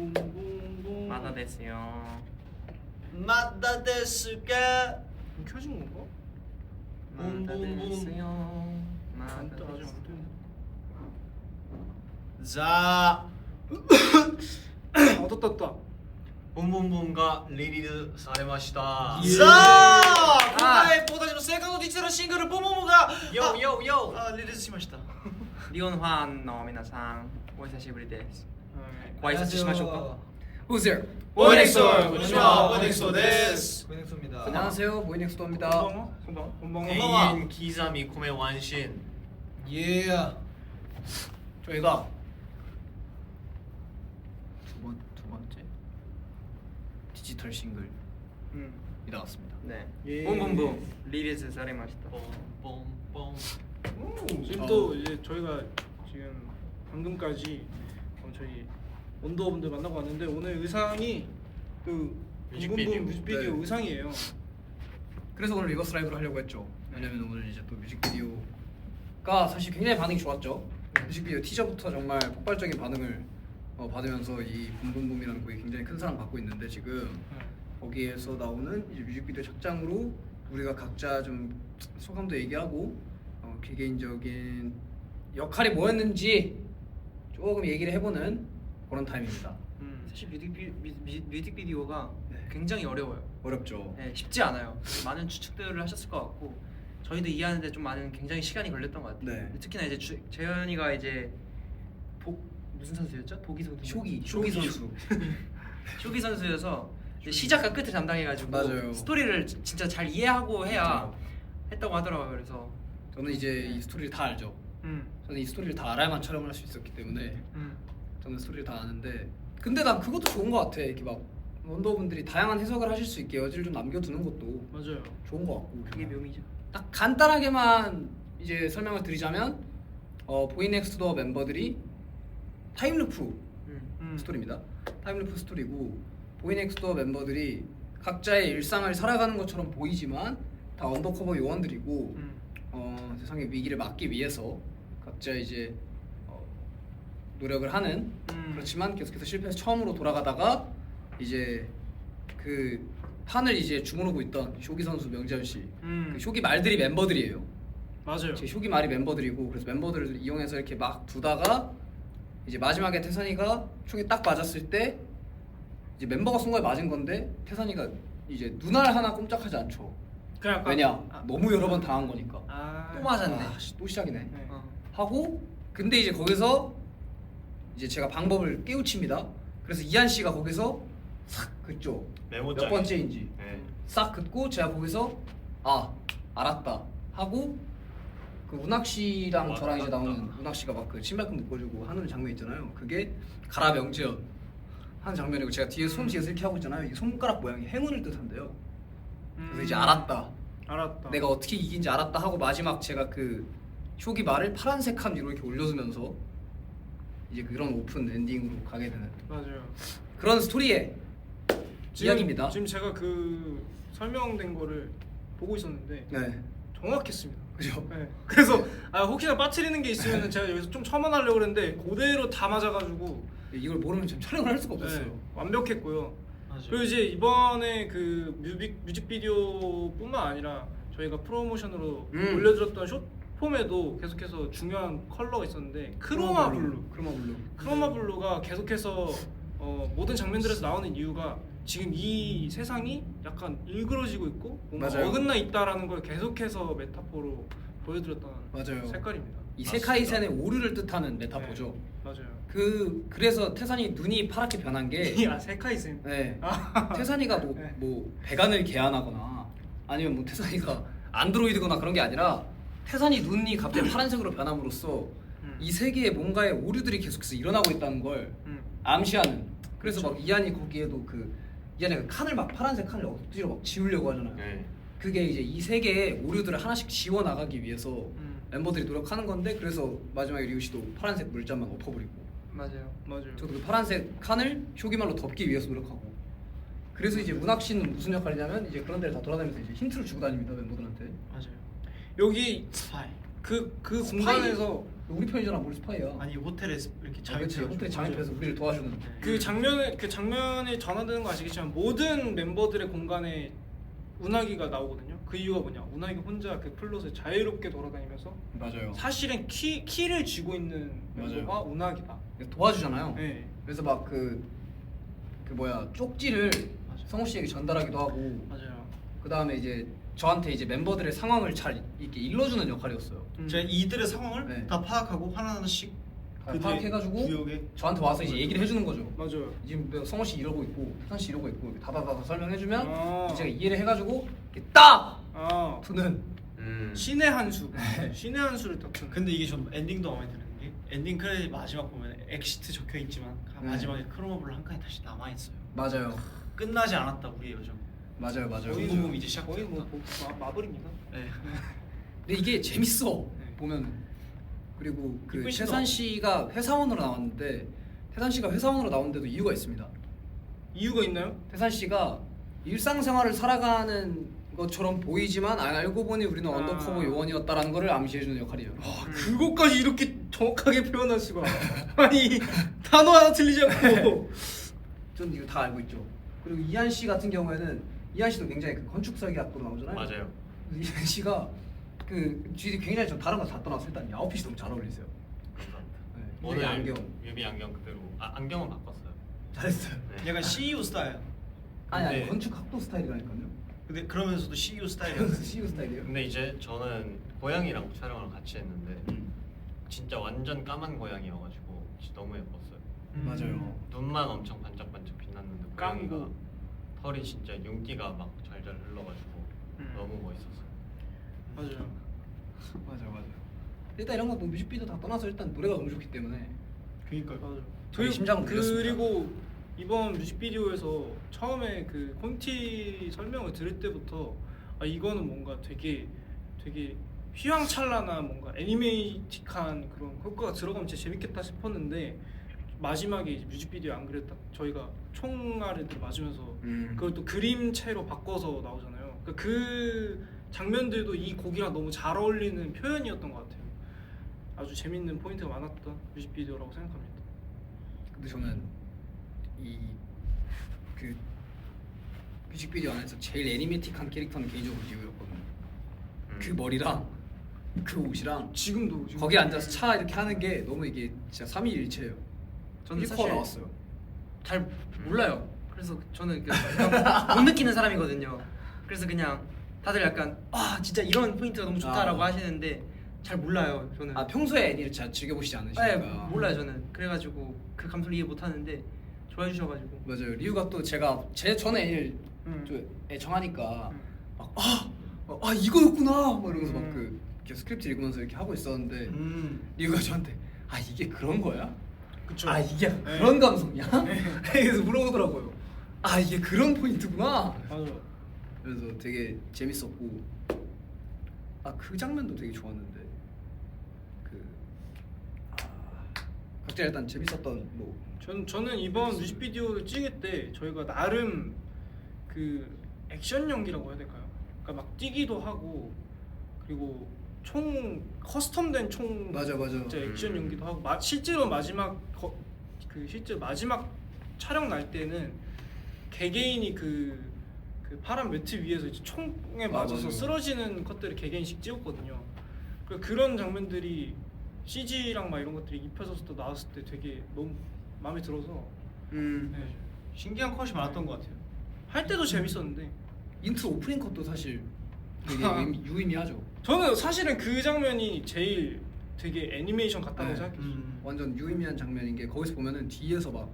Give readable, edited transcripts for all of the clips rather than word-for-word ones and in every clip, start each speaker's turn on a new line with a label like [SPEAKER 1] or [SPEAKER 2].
[SPEAKER 1] 붐붐붐.
[SPEAKER 2] 마다 됐어요.
[SPEAKER 3] 마다 데스가
[SPEAKER 1] 켜진 건가?
[SPEAKER 2] 마다 됐어요. 마다
[SPEAKER 1] 안 떠, 아직
[SPEAKER 2] 됐어요.
[SPEAKER 1] 안 뜨네.
[SPEAKER 3] 자
[SPEAKER 1] 떴다.
[SPEAKER 3] 붐붐붐가 리리즈 사레마시다.
[SPEAKER 1] 예.
[SPEAKER 3] 자今回僕たちのセカンドデジタルシングルボモモが
[SPEAKER 2] よよよ。
[SPEAKER 3] リリースしました。
[SPEAKER 2] リオンファンの皆さん、お久しぶりです。ご挨拶しましょうか。Who's there?
[SPEAKER 3] 보이넥스토 konnichiwa 보이넥스토です。
[SPEAKER 4] 보이넥스토입니다.
[SPEAKER 5] 안녕하세요, 보이넥스토입니다.
[SPEAKER 1] 건방아.
[SPEAKER 3] 개인 기자미 코메 완신.
[SPEAKER 4] 예.
[SPEAKER 5] 저희가 두 번째 디지털 싱글이 나왔습니다.
[SPEAKER 2] 네.
[SPEAKER 1] 예.
[SPEAKER 2] 붐붐붐 리리즈されました.
[SPEAKER 3] 뽕뽕뽕.
[SPEAKER 1] 지금 또 이제 저희가 지금 방금까지 저희 원더분들 만나고 왔는데 오늘 의상이 그
[SPEAKER 3] 뮤직비디오.
[SPEAKER 1] 뮤직비디오
[SPEAKER 5] 네.
[SPEAKER 1] 의상이에요.
[SPEAKER 5] 그래서 오늘 리버스 라이브를 하려고 했죠. 왜냐면 오늘 이제 또 뮤직비디오가 사실 굉장히 반응이 좋았죠. 뮤직비디오 티저부터 정말 폭발적인 반응을 받으면서 이 붐붐붐이라는 곡이 굉장히 큰 사랑 받고 있는데 지금 거기에서 나오는 이제 뮤직비디오 착장으로 우리가 각자 좀 소감도 얘기하고 개개인적인 역할이 뭐였는지 조금 얘기를 해보는 그런 타임입니다.
[SPEAKER 2] 사실 뮤직비디오가
[SPEAKER 5] 네.
[SPEAKER 2] 굉장히 어려워요.
[SPEAKER 5] 어렵죠.
[SPEAKER 2] 네, 쉽지 않아요. 많은 추측들을 하셨을 것 같고 저희도 이해하는데 좀 많은 굉장히 시간이 걸렸던 것 같아요.
[SPEAKER 5] 네.
[SPEAKER 2] 특히나 이제 재현이가 이제 무슨 선수였죠? 도기 선수.
[SPEAKER 5] 쇼기 선수.
[SPEAKER 2] 쇼기 선수여서 이제 시작과 끝을 담당해가지고
[SPEAKER 5] 맞아요.
[SPEAKER 2] 스토리를 진짜 잘 이해하고 해야 했다고 하더라고요. 그래서
[SPEAKER 5] 저는 이제 이 스토리를 다 알죠. 저는 이 스토리를 다 알아야만 촬영을 할 수 있었기 때문에 저는 스토리를 다 아는데 근데 난 그것도 좋은 것 같아. 이렇게 막 원더분들이 다양한 해석을 하실 수 있게 여지를 좀 남겨두는 것도
[SPEAKER 1] 맞아요.
[SPEAKER 5] 좋은 것 같고
[SPEAKER 2] 그게 묘미죠.
[SPEAKER 5] 딱 간단하게만 이제 설명을 드리자면 보이넥스트도어 멤버들이 타임루프 스토리입니다. 타임루프 스토리고 보이넥스트도어 멤버들이 각자의 일상을 살아가는 것처럼 보이지만 다 언더커버 요원들이고 세상의 위기를 막기 위해서 각자 이제 노력을 하는 그렇지만 계속해서 실패해서 처음으로 돌아가다가 이제 그 판을 이제 주무르고 있던 쇼기 선수 명재현 씨, 그 쇼기 말들이 멤버들이에요.
[SPEAKER 1] 맞아요.
[SPEAKER 5] 제 쇼기 말이 멤버들이고 그래서 멤버들을 이용해서 이렇게 막 두다가 이제 마지막에 태산이가 총에 딱 맞았을 때 이제 멤버가 쏜 거에 맞은 건데 태산이가 이제 눈알 하나 꼼짝하지 않죠.
[SPEAKER 1] 그냥
[SPEAKER 5] 왜냐? 너무 여러 번 당한 거니까.
[SPEAKER 2] 또 맞았네.
[SPEAKER 5] 또 시작이네.
[SPEAKER 1] 네.
[SPEAKER 5] 하고 근데 이제 거기서 이제 제가 방법을 깨우칩니다. 그래서 이한 씨가 거기서 싹 긋죠.
[SPEAKER 3] 메모장에.
[SPEAKER 5] 몇 번째인지
[SPEAKER 3] 네.
[SPEAKER 5] 싹 긋고 제가 거기서 알았다 하고 그 운학 씨랑 저랑 이제 나오는 운학 씨가 막 그 신발끈 묶어주고 하는 장면 있잖아요. 그게 가라 명재현 하는 장면이고 제가 뒤에 손 뒤에서 이렇게 하고 있잖아요. 이 손가락 모양이 행운을 뜻한대요. 그래서 이제 알았다. 내가 어떻게 이긴지 알았다 하고 마지막 제가 그 쇼기 말을 파란색 칸 위로 이렇게 올려두면서 이제 그런 오픈 엔딩으로 가게 되는
[SPEAKER 1] 맞아요.
[SPEAKER 5] 그런 스토리의 이야기입니다.
[SPEAKER 1] 지금 제가 그 설명된 거를 보고 있었는데
[SPEAKER 5] 네,
[SPEAKER 1] 정확했습니다.
[SPEAKER 5] 그죠?
[SPEAKER 1] 네. 그래서 혹시나 빠뜨리는 게 있으면 제가 여기서 좀 첨언하려고 그랬는데 그대로 다 맞아가지고
[SPEAKER 5] 이걸 모르면 지금 촬영을 할 수가 없었어요.
[SPEAKER 1] 네, 완벽했고요.
[SPEAKER 3] 맞아요.
[SPEAKER 1] 그리고 이제 이번에 그 뮤직비디오뿐만 아니라 저희가 프로모션으로 올려드렸던 숏폼에도 계속해서 중요한 컬러가 있었는데 크로마 블루가 계속해서 모든 장면들에서 나오는 이유가 지금 이 세상이 약간 일그러지고 있고 뭔가
[SPEAKER 5] 맞아요.
[SPEAKER 1] 어긋나 있다라는 걸 계속해서 메타포로 보여드렸던
[SPEAKER 5] 맞아요.
[SPEAKER 1] 색깔입니다.
[SPEAKER 5] 이 세카이센의 오류를 뜻하는 메타포죠.
[SPEAKER 1] 맞아요.
[SPEAKER 5] 그래서 태산이 눈이 파랗게 변한 게
[SPEAKER 1] 세카이센.
[SPEAKER 5] 네. 태산이가
[SPEAKER 1] 네.
[SPEAKER 5] 뭐 배관을 개안하거나 아니면 뭐 태산이가 안드로이드거나 그런 게 아니라 태산이 눈이 갑자기 파란색으로 변함으로써 이 세계에 뭔가의 오류들이 계속해서 일어나고 있다는 걸 암시하는. 그래서
[SPEAKER 1] 그렇죠.
[SPEAKER 5] 막 이한이 거기에도 이한이가 칸을 막 파란색 칸을 억지로 막 지우려고 하잖아요.
[SPEAKER 3] 네.
[SPEAKER 5] 그게 이제 이 세계의 오류들을 하나씩 지워 나가기 위해서 멤버들이 노력하는 건데 그래서 마지막에 리우 씨도 파란색 물잔만 엎어버리고
[SPEAKER 2] 맞아요.
[SPEAKER 5] 저도 그 파란색 칸을 쇼기말로 덮기 위해서 노력하고 그래서 이제 문학 씨는 무슨 역할이냐면 이제 그런 데를 다 돌아다니면서 이제 힌트를 주고 다닙니다 멤버들한테.
[SPEAKER 1] 맞아요. 여기 그 공간에서
[SPEAKER 5] 우리 편이잖아, 뭘 스파이야.
[SPEAKER 3] 아니 호텔에 이렇게
[SPEAKER 5] 그렇지.
[SPEAKER 3] 자유투
[SPEAKER 5] 호텔 장입해서 우리를 도와주는.
[SPEAKER 1] 그 장면에 전환되는 거 아시겠지만 모든 멤버들의 공간에 운하기가 나오거든요. 그 이유가 뭐냐? 운하기가 혼자 그 플롯을 자유롭게 돌아다니면서
[SPEAKER 5] 맞아요.
[SPEAKER 1] 사실은 키를 쥐고 있는 멤버가
[SPEAKER 5] 맞아요.
[SPEAKER 1] 운하기다.
[SPEAKER 5] 도와주잖아요.
[SPEAKER 1] 네.
[SPEAKER 5] 그래서 막 그 뭐야 쪽지를
[SPEAKER 1] 맞아요.
[SPEAKER 5] 성우 씨에게 전달하기도 하고.
[SPEAKER 1] 맞아요.
[SPEAKER 5] 그 다음에 이제 저한테 이제 멤버들의 상황을 잘 이렇게 일러주는 역할이었어요.
[SPEAKER 3] 제가 이들의 상황을
[SPEAKER 5] 네.
[SPEAKER 3] 다 파악하고 하나하나씩
[SPEAKER 5] 다
[SPEAKER 3] 그들의
[SPEAKER 5] 파악해가지고
[SPEAKER 3] 구역에
[SPEAKER 5] 저한테 와서 이제 얘기를 해주는 거죠.
[SPEAKER 1] 맞아요.
[SPEAKER 5] 지금 성우 씨 이러고 있고 태산 씨 이러고 있고 다다다다 설명해주면
[SPEAKER 1] 아.
[SPEAKER 5] 제가 이해를 해가지고 이렇게 딱
[SPEAKER 1] 아
[SPEAKER 5] 두는.
[SPEAKER 1] 신의 한 수. 신의 한 수를 다투는.
[SPEAKER 3] 근데 이게 좀 엔딩도 마음에 드는 게 엔딩 크레딧 마지막 보면 엑시트 적혀 있지만
[SPEAKER 5] 네.
[SPEAKER 3] 마지막에 크로마블 한 칸이 다시 남아 있어요.
[SPEAKER 5] 맞아요.
[SPEAKER 3] 끝나지 않았다 우리의 요정.
[SPEAKER 5] 맞아요.
[SPEAKER 3] 거의 궁금 이제
[SPEAKER 1] 거의
[SPEAKER 3] 시작되었다.
[SPEAKER 1] 뭐 마블입니다.
[SPEAKER 3] 네.
[SPEAKER 5] 근데 이게 재밌어.
[SPEAKER 1] 네.
[SPEAKER 5] 보면. 그리고 그
[SPEAKER 1] 이쁜 신도
[SPEAKER 5] 태산 씨가 회사원으로 나왔는데 태산 씨가 회사원으로 나온데도 이유가 있습니다.
[SPEAKER 1] 이유가 있나요?
[SPEAKER 5] 태산 씨가 일상생활을 살아가는 것처럼 보이지만 알고 보니 우리는
[SPEAKER 1] 아.
[SPEAKER 5] 언더커버 요원이었다라는 거를 암시해주는 역할이에요.
[SPEAKER 1] 그것까지 이렇게 정확하게 표현할 수가. 아니 단어 하나 틀리지 않고.
[SPEAKER 5] 전 이거 다 알고 있죠. 그리고 이한 씨 같은 경우에는 이한 씨도 굉장히 그 건축 설계학부로 나오잖아요.
[SPEAKER 4] 맞아요.
[SPEAKER 5] 그래서 이한 씨가 그 뒤에 굉장히 좀 다른 거 다 떠나서 일단 아웃핏이 너무 잘 어울리세요.
[SPEAKER 4] 감사합니다.
[SPEAKER 5] 네,
[SPEAKER 4] 오늘
[SPEAKER 5] 굉장히 안경
[SPEAKER 4] 뮤비 안경 그대로 안경은 바꿨어요.
[SPEAKER 5] 잘했어요.
[SPEAKER 4] 네.
[SPEAKER 3] 약간 CEO 스타일.
[SPEAKER 5] 아니
[SPEAKER 4] 근데-
[SPEAKER 5] 건축 학도 스타일이라니까요.
[SPEAKER 3] 근데 그러면서도 CEO
[SPEAKER 5] 그래서
[SPEAKER 3] 스타일이었어요.
[SPEAKER 5] CU 스타일이에요.
[SPEAKER 4] 근데 이제 저는 고양이랑 촬영을 같이 했는데 진짜 완전 까만 고양이여가지고 진짜 너무 예뻤어요.
[SPEAKER 5] 맞아요.
[SPEAKER 4] 눈만 엄청 반짝반짝 빛났는데
[SPEAKER 1] 깡고.
[SPEAKER 4] 고양이가 털이 진짜 윤기가 막 잘잘 흘러가지고 너무 멋있었어요.
[SPEAKER 1] 맞아요.
[SPEAKER 5] 맞아요. 일단 이런 거뭐 뮤직비디오 다 떠나서 일단 노래가 너무 좋기 때문에
[SPEAKER 3] 그러니까요.
[SPEAKER 1] 맞아요.
[SPEAKER 5] 저희 심장은 울렸습니다.
[SPEAKER 1] 그리고 이번 뮤직비디오에서 처음에 그 콘티 설명을 들을 때부터 아 이거는 뭔가 되게 휘황찬란한 뭔가 애니메이틱한 그런 효과가 들어가면 진짜 재밌겠다 싶었는데 마지막에 이제 뮤직비디오 안 그랬다 저희가 총알을 맞으면서 그걸 또 그림체로 바꿔서 나오잖아요. 그러니까 그 장면들도 이 곡이랑 너무 잘 어울리는 표현이었던 것 같아요. 아주 재밌는 포인트가 많았던 뮤직비디오라고 생각합니다.
[SPEAKER 5] 근데 저는 이 그 뮤직비디오 안에서 제일 애니메틱한 캐릭터는 개인적으로 리우였거든요. 그 머리랑 그 옷이랑
[SPEAKER 1] 지금
[SPEAKER 5] 거기 앉아서 차 이렇게 하는 게 너무 이게 진짜 삼위일체예요.
[SPEAKER 2] 저는
[SPEAKER 5] 일코어
[SPEAKER 2] 사실
[SPEAKER 5] 나왔어요.
[SPEAKER 2] 잘 몰라요. 그래서 저는 못 느끼는 사람이거든요. 그래서 그냥 다들 약간 아 진짜 이런 포인트가 너무 좋다라고
[SPEAKER 5] 아.
[SPEAKER 2] 하시는데 잘 몰라요. 저는
[SPEAKER 5] 아 평소에 애니를 잘 즐겨보시지 않으시니까.
[SPEAKER 2] 네, 몰라요 저는. 그래가지고 그 감성을 이해 못하는데 좋아해 주셔가지고
[SPEAKER 5] 맞아요. 리우가 또 저는 애니를
[SPEAKER 1] 음.
[SPEAKER 5] 좀 애정하니까 막 이거였구나 막 이러면서 막 그 스크립트 읽으면서 이렇게 하고 있었는데 리우가 저한테 아 이게 그런 거야?
[SPEAKER 1] 그쵸.
[SPEAKER 5] 아 이게
[SPEAKER 1] 네.
[SPEAKER 5] 그런 감성이야? 그래서 물어보더라고요. 아 이게 그런 포인트구나.
[SPEAKER 1] 맞아요.
[SPEAKER 5] 그래서 되게 재밌었고 아 그 장면도 되게 좋았는데 각자 일단 재밌었던 뭐
[SPEAKER 1] 저는 이번 뮤직비디오를 찍을 때 저희가 나름 그 액션 연기라고 해야 될까요? 그러니까 막 뛰기도 하고 그리고 총 커스텀된 총
[SPEAKER 5] 맞아.
[SPEAKER 1] 진짜 액션 연기도 하고 실제로 실제 마지막 촬영 날 때는 개개인이 그 파란 매트 위에서 이제 총에 맞아서
[SPEAKER 5] 맞아요.
[SPEAKER 1] 쓰러지는 컷들을 개개인씩 찍었거든요. 그런 장면들이 CG랑 막 이런 것들이 입혀져서 또 나왔을 때 되게 너무 마음에 들어서 네.
[SPEAKER 3] 신기한 컷이 많았던 것 같아요.
[SPEAKER 1] 할 때도 재밌었는데
[SPEAKER 5] 인트로 오프닝 컷도 사실 되게 유의미하죠.
[SPEAKER 1] 저는 사실은 그 장면이 제일 되게 애니메이션 같다고
[SPEAKER 5] 네.
[SPEAKER 1] 생각했어요.
[SPEAKER 5] 완전 유의미한 장면인 게 거기서 보면은 뒤에서 막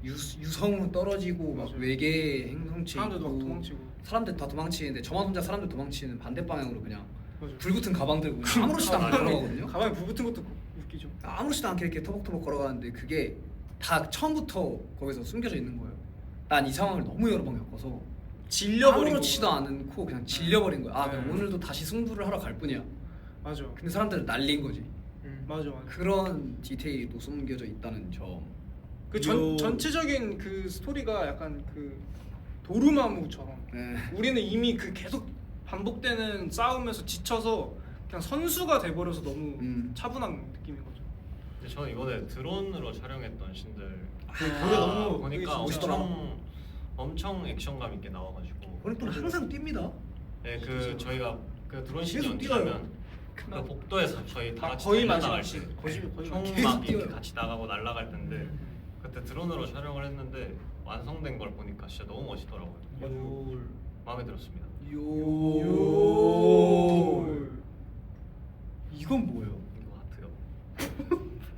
[SPEAKER 5] 유성으로 떨어지고 막
[SPEAKER 1] 맞아요.
[SPEAKER 5] 외계 행성체
[SPEAKER 1] 사람들도 막
[SPEAKER 5] 있고
[SPEAKER 1] 도망치고.
[SPEAKER 5] 사람들 다 도망치는데 저만 혼자 사람들 도망치는 반대 방향으로 그냥
[SPEAKER 1] 맞아요.
[SPEAKER 5] 불붙은 가방 들고 그냥 아무렇지도 않게 걸어가거든요.
[SPEAKER 1] 가방에 불 붙은 것도 웃기죠.
[SPEAKER 5] 아무렇지도 않게 이렇게 터벅터벅 걸어가는데 그게 다 처음부터 거기서 숨겨져 있는 거예요. 난 이 상황을 너무 여러 번 겪어서
[SPEAKER 1] 질려버린
[SPEAKER 5] 아무렇지도
[SPEAKER 1] 거구나.
[SPEAKER 5] 않고 그냥 질려버린 거야.
[SPEAKER 1] 네.
[SPEAKER 5] 그럼 오늘도 다시 승부를 하러 갈 뿐이야.
[SPEAKER 1] 맞아.
[SPEAKER 5] 근데 사람들은 날린 거지.
[SPEAKER 1] 맞아.
[SPEAKER 5] 그런 디테일이 또 숨겨져 있다는 점.
[SPEAKER 1] 전체적인 그 스토리가 약간 그 도루마무처럼
[SPEAKER 5] 네.
[SPEAKER 1] 우리는 이미 그 계속 반복되는 싸움에서 지쳐서 그냥 선수가 돼버려서 너무
[SPEAKER 5] 음.
[SPEAKER 1] 차분한 느낌인 거죠.
[SPEAKER 4] 근데 저는 이번에 드론으로 촬영했던 신들
[SPEAKER 3] 그게 너무
[SPEAKER 4] 보니까
[SPEAKER 3] 그게 진짜
[SPEAKER 4] 엄청 액션감 있게 나와가지고.
[SPEAKER 5] 그리고 항상 뜁니다.
[SPEAKER 4] 네, 그 저희가 그 드론 씬
[SPEAKER 5] 계속
[SPEAKER 4] 연출하면 그 복도에서 저희 다 같이
[SPEAKER 1] 거의
[SPEAKER 4] 달려나갈
[SPEAKER 1] 마지막 씬. 거의
[SPEAKER 4] 총
[SPEAKER 5] 계속
[SPEAKER 4] 막 이렇게
[SPEAKER 5] 뛰어요.
[SPEAKER 4] 같이 나가고 날아갈 텐데 그때 드론으로 촬영을 했는데 완성된 걸 보니까 진짜 너무 멋있더라고요. 그래서 마음에 들었습니다.
[SPEAKER 5] 이건 뭐예요?
[SPEAKER 4] 이거 하트요.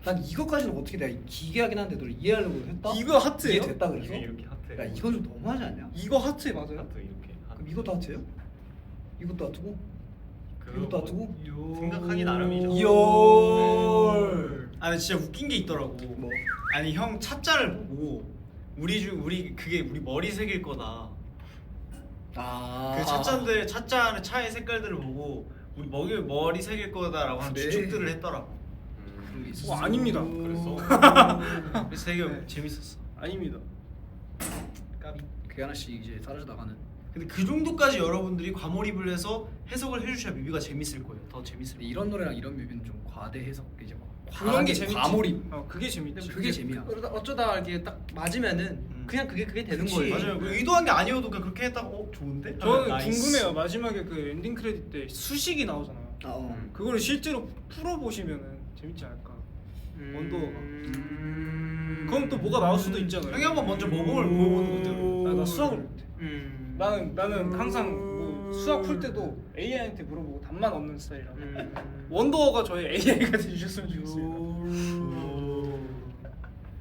[SPEAKER 5] 난 이거까지는 어떻게 내가 기괴하긴 한데 널 이해하려고 했다?
[SPEAKER 1] 이거 하트예요?
[SPEAKER 5] 이해됐다 그래서?
[SPEAKER 4] 이게 이렇게 하트.
[SPEAKER 5] 야 이건 좀 너무하지 않냐?
[SPEAKER 1] 이거 하트 맞아요?
[SPEAKER 4] 하트 이렇게.
[SPEAKER 5] 그럼 이것도 하트예요? 이것도 하트고? 이것도 하트고?
[SPEAKER 4] 생각하기 나름이죠.
[SPEAKER 3] 이열. 아 근데 진짜 웃긴 게 있더라고.
[SPEAKER 5] 뭐?
[SPEAKER 3] 아니 형 차자를 보고 우리 그게 우리 머리색일 거다.
[SPEAKER 5] 아.
[SPEAKER 3] 그 차자는 차의 색깔들을 보고 우리 머리색일 거다라고 하는
[SPEAKER 5] 네.
[SPEAKER 3] 추측들을 했더라고.
[SPEAKER 5] 그런 게 있었어.
[SPEAKER 1] 아닙니다.
[SPEAKER 4] 그랬어?
[SPEAKER 3] 그래서 되게 재밌었어.
[SPEAKER 1] 아닙니다.
[SPEAKER 3] 까비.
[SPEAKER 5] 그게 하나씩 이제 사라져 나가는.
[SPEAKER 3] 근데 그 정도까지 여러분들이 과몰입을 해서 해석을 해주셔야 뮤비가 재밌을 거예요. 더 재밌을
[SPEAKER 5] 근데
[SPEAKER 3] 거예요.
[SPEAKER 5] 이런 노래랑 이런 뮤비는 좀 과대 해석 이제 막
[SPEAKER 1] 그런
[SPEAKER 5] 과하게
[SPEAKER 1] 게 재밌지.
[SPEAKER 5] 과몰입.
[SPEAKER 1] 그게 재밌지.
[SPEAKER 5] 그게 재미야.
[SPEAKER 2] 그러다 어쩌다 이렇게 딱 맞으면은 그냥 그게 되는
[SPEAKER 3] 그치.
[SPEAKER 2] 거예요.
[SPEAKER 3] 맞아요. 그 의도한 게 아니어도 그냥 그렇게 했다가 좋은데?
[SPEAKER 1] 저는
[SPEAKER 3] 나이스.
[SPEAKER 1] 궁금해요. 마지막에 그 엔딩 크레딧 때 수식이 나오잖아요.
[SPEAKER 5] 아, 어.
[SPEAKER 1] 그거를 실제로 풀어 보시면은 재밌지 않을까. 원더가. 그럼 또 뭐가 나올 수도 있잖아요.
[SPEAKER 3] 형이 한번 먼저 모범을 보여보는 것도.
[SPEAKER 1] 나 수학을 못해. 나는 항상 뭐 수학 풀 때도 AI한테 물어보고 답만 얻는 스타일이라. 원더가 저희 AI가 돼주셨으면 좋겠어요.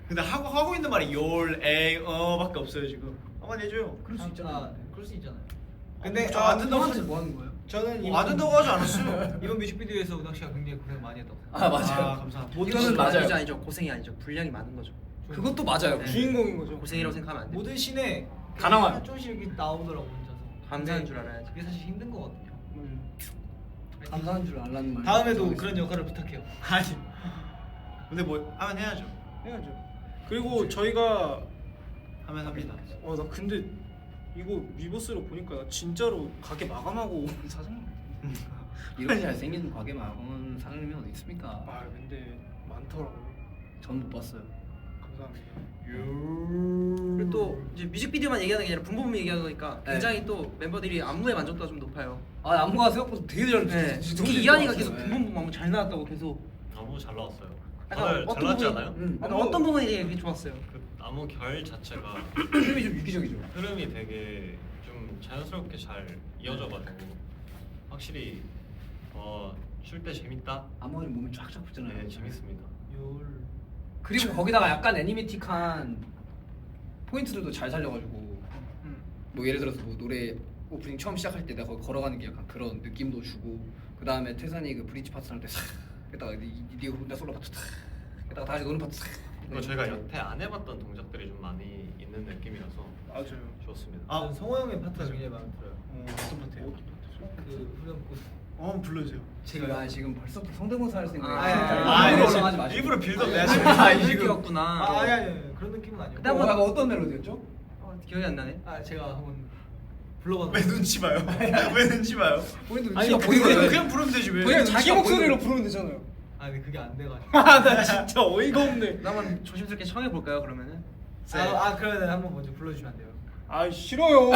[SPEAKER 3] 근데 하고 있는 말이 밖에 없어요 지금. 한번 해줘요.
[SPEAKER 5] 그럴 수 있잖아.
[SPEAKER 6] 그럴 수 있잖아요.
[SPEAKER 3] 근데
[SPEAKER 5] 저
[SPEAKER 3] 안 된다고
[SPEAKER 5] 형한테 뭐 하는 거예요?
[SPEAKER 3] 저는 안 된다고 하지 않았어요.
[SPEAKER 6] 이번 뮤직비디오에서 은학 씨가 굉장히 고생 많이 했다고.
[SPEAKER 5] 아 맞아요.
[SPEAKER 3] 감사합니다.
[SPEAKER 5] 이거는 맞아요.
[SPEAKER 2] 아니죠. 고생이 아니죠. 분량이 많은 거죠.
[SPEAKER 5] 그것도 맞아요.
[SPEAKER 2] 네.
[SPEAKER 1] 주인공인 거죠.
[SPEAKER 2] 고생이라고 생각하면 안 돼.
[SPEAKER 6] 모든 씬에
[SPEAKER 5] 다 나와요.
[SPEAKER 6] 조금씩 이렇게 나오더라고 혼자서.
[SPEAKER 2] 감사한 줄 알아야지.
[SPEAKER 6] 그게 사실 힘든 거거든요.
[SPEAKER 5] 감사한 줄 알라는 말.
[SPEAKER 6] 다음에도 그런 역할을 부탁해요.
[SPEAKER 3] 아니. 근데 뭐 하면 해야죠.
[SPEAKER 1] 해야죠. 그리고 저희가
[SPEAKER 3] 하면 합니다.
[SPEAKER 1] 나 근데 이거 위버스로 보니까 나 진짜로 가게 마감하고 사장.
[SPEAKER 5] 이렇게 잘생긴 과게 마감은 사장님이 어디 있습니까?
[SPEAKER 1] 아 근데 많더라고요.
[SPEAKER 5] 전 못 봤어요.
[SPEAKER 1] 감사합니다.
[SPEAKER 2] 그리고 또 이제 뮤직비디오만 얘기하는 게 아니라 분보분 얘기하다 보니까
[SPEAKER 5] 네.
[SPEAKER 2] 굉장히 또 멤버들이 안무의 만족도가 좀 높아요.
[SPEAKER 5] 아 안무가 생각보다 되게 잘.
[SPEAKER 2] 네.
[SPEAKER 5] 진짜
[SPEAKER 2] 특히
[SPEAKER 5] 너무
[SPEAKER 2] 이한이가
[SPEAKER 5] 재밌었어요.
[SPEAKER 2] 계속 분보분 안무 잘 나왔다고 계속.
[SPEAKER 4] 안무 잘 나왔어요.
[SPEAKER 2] 약간
[SPEAKER 4] 다들 잘 나왔지 않아요?
[SPEAKER 2] 약간 어떤 부분이 되게 좋았어요.
[SPEAKER 4] 그 안무 결 자체가
[SPEAKER 5] 흐름이 좀 유기적이죠.
[SPEAKER 4] 흐름이 되게 좀 자연스럽게 잘 이어져가지고 확실히 쉴 때 재밌다.
[SPEAKER 5] 안무가 좀 몸이 쫙쫙 붙잖아요.
[SPEAKER 4] 네, 재밌습니다.
[SPEAKER 5] 그리고 거기다가 약간 애니메틱한 포인트들도 잘 살려가지고 뭐 예를 들어서 뭐 노래 오프닝 처음 시작할 때 내가 거기 걸어가는 게 약간 그런 느낌도 주고 그 다음에 태산이 그 브릿지 파트 할때 싹 했다가 네 혼자 솔로 파트 싹 했다가 다시 노는 파트 싹
[SPEAKER 4] 그리고 저희가 여태 안 해봤던 동작들이 좀 많이 있는 느낌이라서
[SPEAKER 1] 맞아요.
[SPEAKER 4] 좋습니다.
[SPEAKER 6] 저는 성호 형의 파트가 굉장히 마음에 들어요.
[SPEAKER 3] 어떤 파트예요?
[SPEAKER 6] 그 후렴구.
[SPEAKER 3] 한번 불러주세요.
[SPEAKER 5] 제가 지금 벌써부터 성대모사 할 생각에
[SPEAKER 3] 아니,
[SPEAKER 5] 올라가지 마시고
[SPEAKER 3] 일부러 빌드업 내야지.
[SPEAKER 2] 이었구나.
[SPEAKER 6] 아니 그런 느낌은 아니고.
[SPEAKER 2] 그다음 한번
[SPEAKER 5] 어떤 멜로디였죠?
[SPEAKER 2] 기억이 안 나네.
[SPEAKER 6] 제가 한번 불러봐도.
[SPEAKER 3] 왜 눈치 봐요? 왜 눈치 봐요?
[SPEAKER 5] 본인도
[SPEAKER 1] 아니,
[SPEAKER 5] 눈치가
[SPEAKER 1] 그냥-
[SPEAKER 5] 보이거든요.
[SPEAKER 3] 그냥 부르면 되지 왜?
[SPEAKER 1] 그냥
[SPEAKER 5] 눈치가
[SPEAKER 1] 자기 목소리로
[SPEAKER 5] 보이는-
[SPEAKER 1] 부르면 되잖아요.
[SPEAKER 6] 아니 그게 안 돼가지고.
[SPEAKER 1] 나 진짜 어이가 없네.
[SPEAKER 2] 한번 조심스럽게 청해 볼까요 그러면은?
[SPEAKER 6] 그러면 한번 먼저 불러주시면 안 돼요?
[SPEAKER 1] 아 싫어요.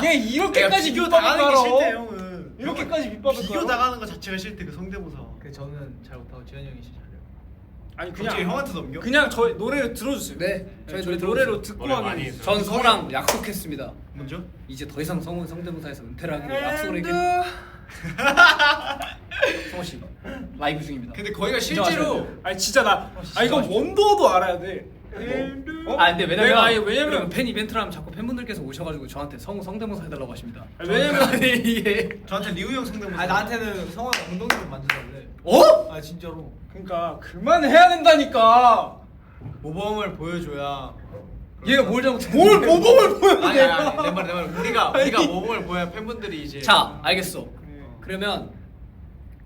[SPEAKER 1] 얘 이렇게까지
[SPEAKER 3] 비교
[SPEAKER 1] 밑밥을
[SPEAKER 3] 당하는 게
[SPEAKER 1] 깔아.
[SPEAKER 3] 싫대 형은.
[SPEAKER 1] 이렇게까지 밑밥을
[SPEAKER 3] 비교
[SPEAKER 1] 깔아?
[SPEAKER 3] 당하는 거 자체가 싫대 그 성대모사.
[SPEAKER 6] 그 저는 잘 못하고 지현이 형이 진짜 잘해요.
[SPEAKER 1] 아니
[SPEAKER 3] 갑자기
[SPEAKER 1] 그냥
[SPEAKER 3] 형한테 넘겨?
[SPEAKER 1] 그냥 저희 노래를 들어주세요.
[SPEAKER 5] 네, 저희
[SPEAKER 1] 저희
[SPEAKER 5] 노래
[SPEAKER 1] 노래로
[SPEAKER 5] 들어주세요.
[SPEAKER 1] 듣고
[SPEAKER 4] 노래 많이
[SPEAKER 1] 하긴.
[SPEAKER 4] 했어요.
[SPEAKER 5] 전 성우랑 약속했습니다.
[SPEAKER 3] 먼저?
[SPEAKER 5] 이제 더 이상 성우 성대모사에서 은퇴를 하기로 약속을 했기 성호 씨 라이브 중입니다.
[SPEAKER 3] 근데 거기가
[SPEAKER 5] 인정하셔야
[SPEAKER 3] 실제로
[SPEAKER 5] 돼요.
[SPEAKER 1] 아니 진짜 이건 원더도 알아야 돼.
[SPEAKER 5] 아 근데
[SPEAKER 1] 내가
[SPEAKER 5] 왜냐면
[SPEAKER 1] 왜냐면
[SPEAKER 5] 팬 이벤트를 하면 자꾸 팬분들께서 오셔가지고 저한테 성우 성대모사 해달라고 하십니다.
[SPEAKER 1] 왜냐면
[SPEAKER 5] 이게
[SPEAKER 3] 저한테 리우 형 성대모사.
[SPEAKER 6] 나한테는 성호가 엉덩이 좀 만져달래.
[SPEAKER 5] 어?
[SPEAKER 6] 진짜로.
[SPEAKER 1] 그러니까 그만해야 된다니까.
[SPEAKER 3] 모범을 보여줘야.
[SPEAKER 5] 얘가 뭘 잘못했는데?
[SPEAKER 1] 뭘 모범을 보여?
[SPEAKER 3] 아니 내 말. 우리가 모범을 보여야 팬분들이 이제.
[SPEAKER 5] 자 알겠어. 그러면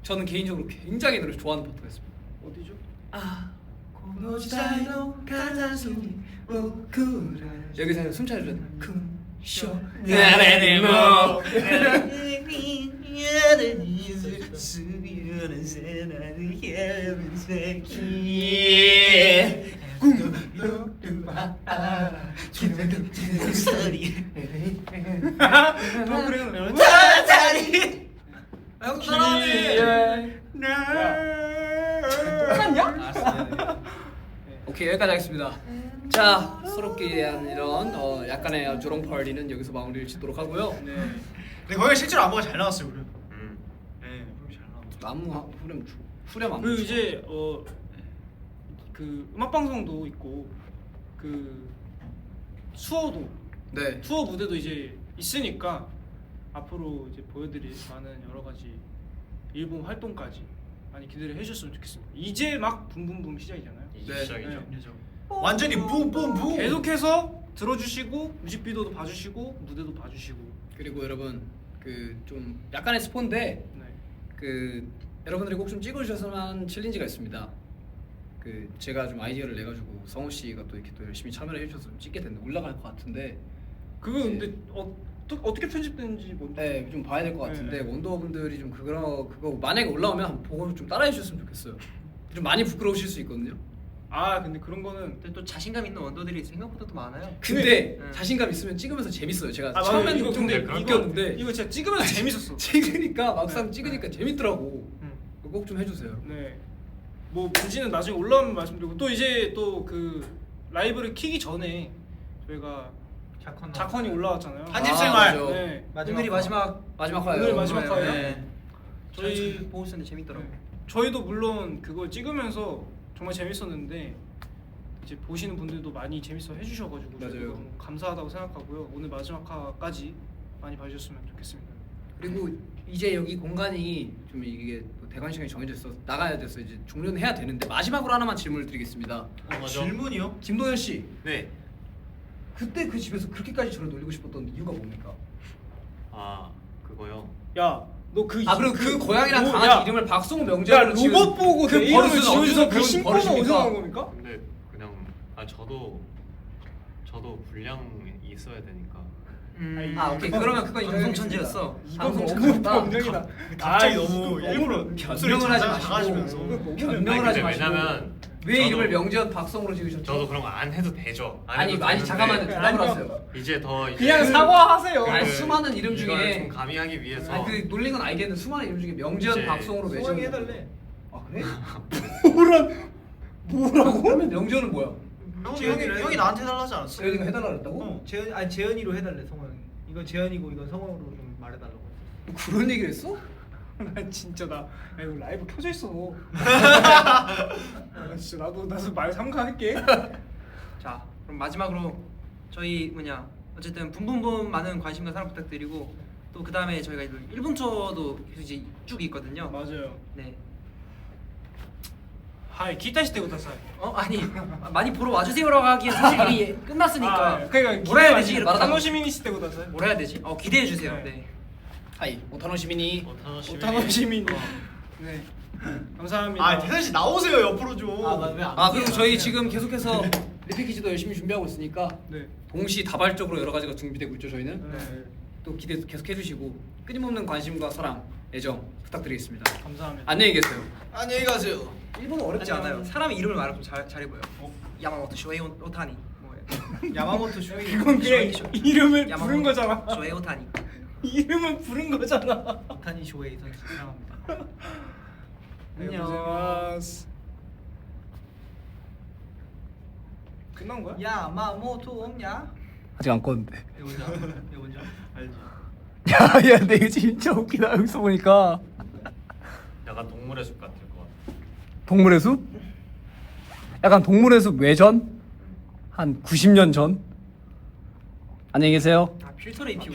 [SPEAKER 5] 저는 개인적으로 굉장히 노래 좋아하는 파트가 있습니다.
[SPEAKER 1] 어디죠?
[SPEAKER 5] 여기서 숨 차려줘야 돼. 쿵쇼
[SPEAKER 3] 수비하는 새나는 예쁜 새끼 소리 다리
[SPEAKER 2] 형 사랑해.
[SPEAKER 5] 오케이 여기까지 하겠습니다. 자 서럽게 대한 이런 약간의 조롱 파티는 여기서 마무리를 짓도록 하고요.
[SPEAKER 1] 네.
[SPEAKER 3] 근데 거기 실제로 안무가 잘 나왔어요 우리. 네, 후렴 잘 나왔어.
[SPEAKER 5] 안무 후렴 안무.
[SPEAKER 1] 그리고 이제 그 음악 방송도 있고 그 투어도
[SPEAKER 5] 네.
[SPEAKER 1] 투어 무대도 이제 있으니까 앞으로 이제 보여드릴 많은 여러 가지 일본 활동까지 많이 기대를 해주셨으면 좋겠습니다. 이제 막 붐붐붐 시작이잖아요.
[SPEAKER 4] 이제
[SPEAKER 5] 네.
[SPEAKER 4] 시작이죠.
[SPEAKER 3] 완전히 붐붐붐.
[SPEAKER 1] 계속해서 들어주시고 뮤직비디오도 봐주시고 무대도 봐주시고.
[SPEAKER 5] 그리고 여러분 그 좀 약간의 스포인데
[SPEAKER 1] 네.
[SPEAKER 5] 그 여러분들이 꼭 좀 찍어주셨으면 하는 챌린지가 있습니다. 그 제가 좀 아이디어를 내가지고 성우 씨가 또 이렇게 또 열심히 참여를 해주셔서 좀 찍게 됐는데 올라갈 것 같은데.
[SPEAKER 1] 그거 근데 어떻게 편집되는지 먼저.
[SPEAKER 5] 네, 좀 봐야 될 것 같은데
[SPEAKER 1] 네.
[SPEAKER 5] 원더분들이 좀 그거 만약에 올라오면 한번 보고 좀 따라해 주셨으면 좋겠어요. 좀 많이 부끄러우실 수 있거든요.
[SPEAKER 1] 아 근데 그런 거는
[SPEAKER 2] 근데 또 자신감 있는 원더들이 생각보다 더 많아요.
[SPEAKER 5] 근데
[SPEAKER 2] 네.
[SPEAKER 5] 자신감 있으면 찍으면서 재밌어요. 제가
[SPEAKER 1] 맞아요.
[SPEAKER 5] 처음에는
[SPEAKER 1] 이거
[SPEAKER 5] 좀
[SPEAKER 1] 근데
[SPEAKER 5] 웃겼는데
[SPEAKER 1] 이거 진짜 찍으면서 재밌었어.
[SPEAKER 5] 찍으니까 막상
[SPEAKER 1] 네.
[SPEAKER 5] 찍으니까 재밌더라고.
[SPEAKER 1] 음.
[SPEAKER 5] 꼭 좀 해주세요.
[SPEAKER 1] 네. 뭐 문제는 나중에 올라오면 말씀드리고 또 이제 또 그 라이브를 키기 전에 저희가 자컨이 올라왔잖아요.
[SPEAKER 3] 한집생활.
[SPEAKER 5] 맞아.
[SPEAKER 1] 네.
[SPEAKER 2] 오늘이 마지막
[SPEAKER 5] 화요.
[SPEAKER 1] 오늘 마지막 화예요?
[SPEAKER 2] 네.
[SPEAKER 1] 저희
[SPEAKER 2] 저희 보고 있었는데 재밌더라고.
[SPEAKER 1] 네. 저희도 물론 그걸 찍으면서 정말 재밌었는데 이제 보시는 분들도 많이 재밌어 해주셔가지고 저희도
[SPEAKER 5] 맞아요.
[SPEAKER 1] 너무 감사하다고 생각하고요. 오늘 마지막 화까지 많이 봐주셨으면 좋겠습니다.
[SPEAKER 5] 그리고 이제 여기 공간이 좀 이게 뭐 대관 시간이 정해져 있어 나가야 돼서 이제 종료는 해야 되는데 마지막으로 하나만 질문을 드리겠습니다.
[SPEAKER 4] 맞아.
[SPEAKER 3] 질문이요?
[SPEAKER 5] 김도현 씨,
[SPEAKER 3] 네.
[SPEAKER 5] 그때 그 집에서 그렇게까지 저를 놀리고 싶었던 이유가 뭡니까?
[SPEAKER 4] 아 그거요.
[SPEAKER 1] 야, 너 그
[SPEAKER 5] 그리고 그 고양이랑
[SPEAKER 1] 뭐,
[SPEAKER 5] 강아지
[SPEAKER 1] 야,
[SPEAKER 5] 이름을 박성우
[SPEAKER 1] 야
[SPEAKER 5] 명재로
[SPEAKER 1] 로봇 보고
[SPEAKER 5] 그
[SPEAKER 1] 내 이름을
[SPEAKER 5] 버릇은
[SPEAKER 1] 지어줘서
[SPEAKER 5] 어디서
[SPEAKER 1] 그
[SPEAKER 5] 배운
[SPEAKER 1] 신고는 어디서
[SPEAKER 5] 버릇입니까?
[SPEAKER 1] 나온 겁니까?
[SPEAKER 4] 근데 그냥 저도 분량이 있어야 되니까.
[SPEAKER 5] 아 오케이 그러면 그건
[SPEAKER 2] 방송 천재였어.
[SPEAKER 1] 이건
[SPEAKER 5] 방송
[SPEAKER 1] 너무
[SPEAKER 5] 천재다.
[SPEAKER 1] 변명이다.
[SPEAKER 3] 갑자기 너무 일부러
[SPEAKER 5] 변명을 하지 마시고
[SPEAKER 3] 작아지면서.
[SPEAKER 5] 변명을 하지 마시고
[SPEAKER 4] 왜냐면
[SPEAKER 5] 왜
[SPEAKER 4] 저도-
[SPEAKER 5] 이름을 명재현 박성우로 지으셨죠?
[SPEAKER 4] 저도 그런 거 안 해도 되죠. 안
[SPEAKER 5] 아니
[SPEAKER 4] 해도
[SPEAKER 5] 아니
[SPEAKER 4] 되는데
[SPEAKER 5] 잠깐만요 대답을
[SPEAKER 1] 아니요.
[SPEAKER 5] 하세요.
[SPEAKER 4] 이제 더
[SPEAKER 1] 그냥 사과하세요.
[SPEAKER 5] 아니, 수많은 이름
[SPEAKER 4] 이걸
[SPEAKER 5] 중에
[SPEAKER 4] 좀 가미하기 위해서
[SPEAKER 5] 아니 그 놀린 건 알겠는데 수많은 이름 중에 명재현
[SPEAKER 4] 이제
[SPEAKER 5] 박성우로 왜
[SPEAKER 6] 소원이
[SPEAKER 5] 지었냐고.
[SPEAKER 6] 해달래.
[SPEAKER 5] 아 그래?
[SPEAKER 1] 뭐라고?
[SPEAKER 5] 그러면 명재현은 뭐야?
[SPEAKER 3] 형이 나한테 달라지 않았어?
[SPEAKER 5] 재현이가 해달라 그랬다고?
[SPEAKER 6] 재현이로 해달래 성원. 이건 재현이고 이건 성원으로 좀 말해달라고.
[SPEAKER 5] 그런 얘기를 했어?
[SPEAKER 1] 나 진짜 나 이거 라이브 켜져 있어. 아, 진짜 나도 말 삼가할게.
[SPEAKER 2] 자 그럼 마지막으로 저희 어쨌든 붐붐붐 많은 관심과 사랑 부탁드리고 또 그 다음에 저희가 일본 투어도 계속 이제 쭉 있거든요.
[SPEAKER 1] 맞아요.
[SPEAKER 2] 네.
[SPEAKER 1] 하이 기타시대 고다사이.
[SPEAKER 2] 아니 많이 보러 와주세요라고 하기엔 사실 이미 끝났으니까
[SPEAKER 1] 그러니까
[SPEAKER 2] 뭐라 해야 되지?
[SPEAKER 5] 말하다가-
[SPEAKER 1] 타노시미니시대 고다사이.
[SPEAKER 2] 뭐라 해야 되지? 기대해 주세요.
[SPEAKER 1] 네.
[SPEAKER 2] 네.
[SPEAKER 5] 하이 오타노 시민이
[SPEAKER 1] 타노시미니. 네. 감사합니다.
[SPEAKER 3] 아 태선 씨 나오세요 옆으로 좀.
[SPEAKER 5] 아 그리고 저희 지금 계속해서 리패키지도 열심히 준비하고 있으니까
[SPEAKER 1] 네.
[SPEAKER 5] 동시 다발적으로 여러 가지가 준비되고 있죠 저희는.
[SPEAKER 1] 네.
[SPEAKER 5] 또 기대 계속 해주시고 끊임없는 관심과 사랑, 애정 부탁드리겠습니다.
[SPEAKER 1] 감사합니다.
[SPEAKER 5] 안녕히 계세요.
[SPEAKER 3] 안녕히 가세요.
[SPEAKER 2] 일본어 어렵지 않아요. 사람의 이름을 말하면 잘해 보여. 야마모토 쇼헤이 오타니.
[SPEAKER 3] 야마모토 쇼이.
[SPEAKER 1] 그건 그냥 이름을
[SPEAKER 2] 야마모토
[SPEAKER 1] 부른 거잖아.
[SPEAKER 2] 쇼헤이 오타니.
[SPEAKER 1] 이름은 부른 거잖아.
[SPEAKER 6] 타니 쇼웨이 선수 사랑합니다.
[SPEAKER 1] 안녕. 끝난 거야?
[SPEAKER 6] 야마모토 없냐?
[SPEAKER 5] 아직 안 껐는데.
[SPEAKER 6] 이거 먼저.
[SPEAKER 3] 알지.
[SPEAKER 5] 야, 근데 이거 진짜 웃기다. 여기서 보니까
[SPEAKER 4] 약간 동물의 숲 같을 것 같아.
[SPEAKER 5] 동물의 숲? 약간 동물의 숲 외전? 한 90년 전? 안녕히 계세요.
[SPEAKER 2] 필터를 입히고